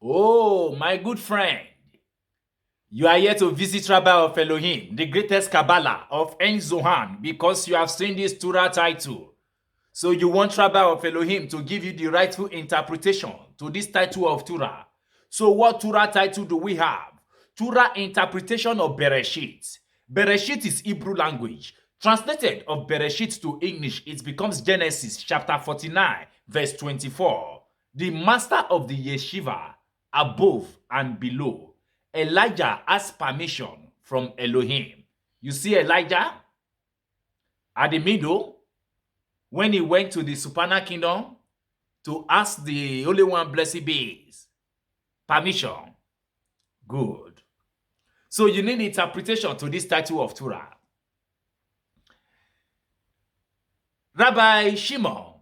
Oh, my good friend. You are here to visit Rabbi of Elohim, the greatest Kabbalah of En Zohan, because you have seen this Torah title. So you want Rabbi of Elohim to give you the rightful interpretation to this title of Torah. So what Torah title do we have? Torah Interpretation of Beresheet. Beresheet is Hebrew language. Translated of Beresheet to English, it becomes Genesis chapter 49, verse 24. The master of the Yeshivah, above and below. Elijah has permission from Elohim. You see Elijah at the middle when he went to the supernal kingdom to ask the Holy One, blessed be his permission. Good. So you need interpretation to this title of Torah. Rabbi Shimon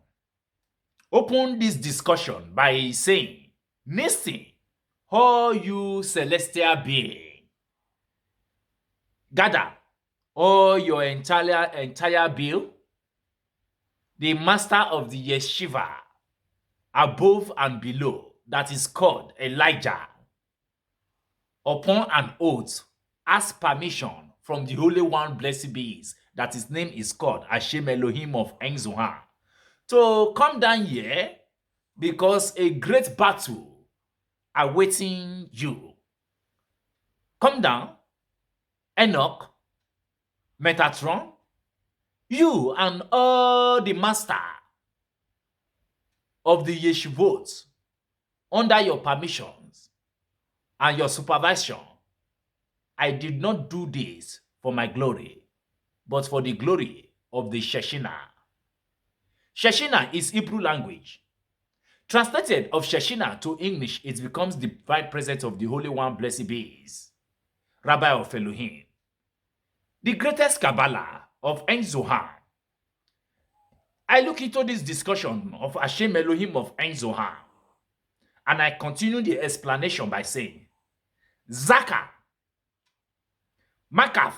opened this discussion by saying, listen, all you celestial beings, gather all your entire bill, the master of the Yeshivah, above and below, that is called Elijah, upon an oath, ask permission from the Holy One, blessed be his, that his name is called Hashem Elohim of En Zohan, to come down here because a great battle awaiting you. Come down, Enoch, Metatron, you and all the master of the Yeshivot under your permissions and your supervision. I did not do this for my glory, but for the glory of the Shekhinah. Shekhinah is Hebrew language. Translated of Shekhinah to English, it becomes the divine presence of the Holy One, blessed be his, Rabbi of Elohim. The greatest Kabbalah of En Zohan. I look into this discussion of Hashem Elohim of En Zohan, and I continue the explanation by saying, Zaka, Makaf,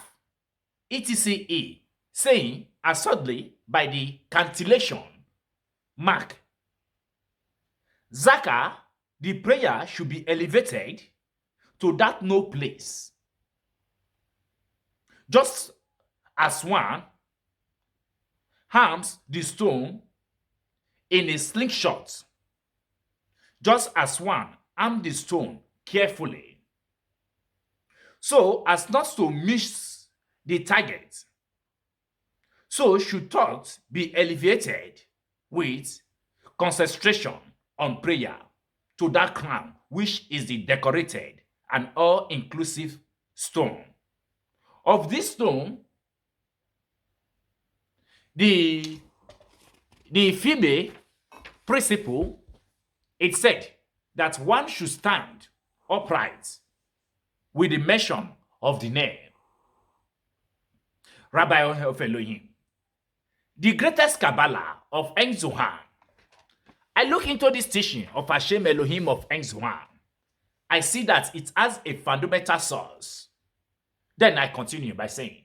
etc., saying, assuredly, by the cantillation, mark. Zaka, the prayer should be elevated to that no place. Just as one harms the stone in a slingshot, just as one arms the stone carefully, so as not to miss the target, so should thoughts be elevated with concentration on prayer to that crown which is the decorated and all-inclusive stone. Of this stone, the female principle, it said that one should stand upright with the mention of the name Rabbi of Elohim. The greatest Kabbalah of En Zohan. I look into this teaching of Hashem Elohim of En Zohan. I see that it has a fundamental source. Then I continue by saying,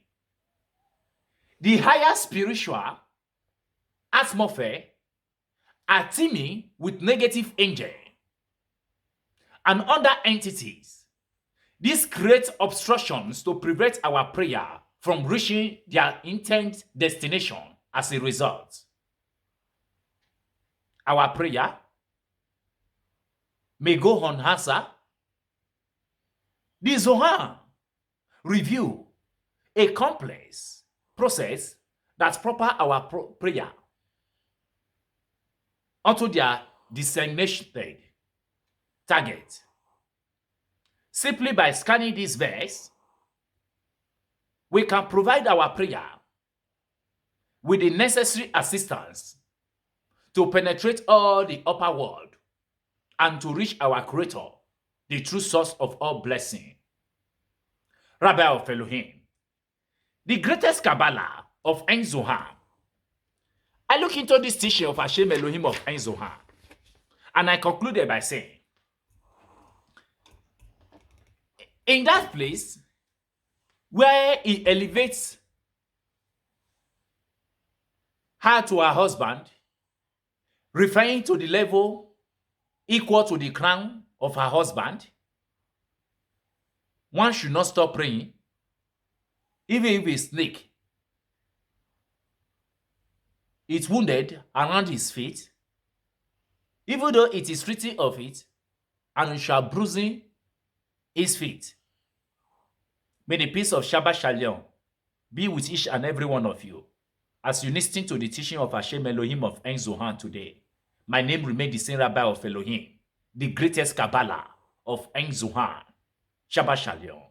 the higher spiritual atmosphere are teeming with negative angel and other entities. This creates obstructions to prevent our prayer from reaching their intended destination as a result. Our prayer may go unanswered. The Zohar review a complex process that propels our prayer onto their designated target. Simply by scanning this verse, we can provide our prayer with the necessary assistance to penetrate all the upper world and to reach our Creator, the true source of all blessing. Rabbi of Elohim, the greatest Kabbalah of En Zohan. I look into this teaching of Hashem Elohim of En Zohan, and I concluded by saying, in that place where he elevates her to her husband, referring to the level equal to the crown of her husband, one should not stop praying, even if a snake is wounded around his feet, even though it is written of it, and it shall bruising his feet. May the peace of Shabbat Shalom be with each and every one of you as you listen to the teaching of Hashem Elohim of Ein Zohan today. My name remains the same Rabbi of Elohim, the greatest Kabbalah of Ein Zohan. Shabbat Shalom.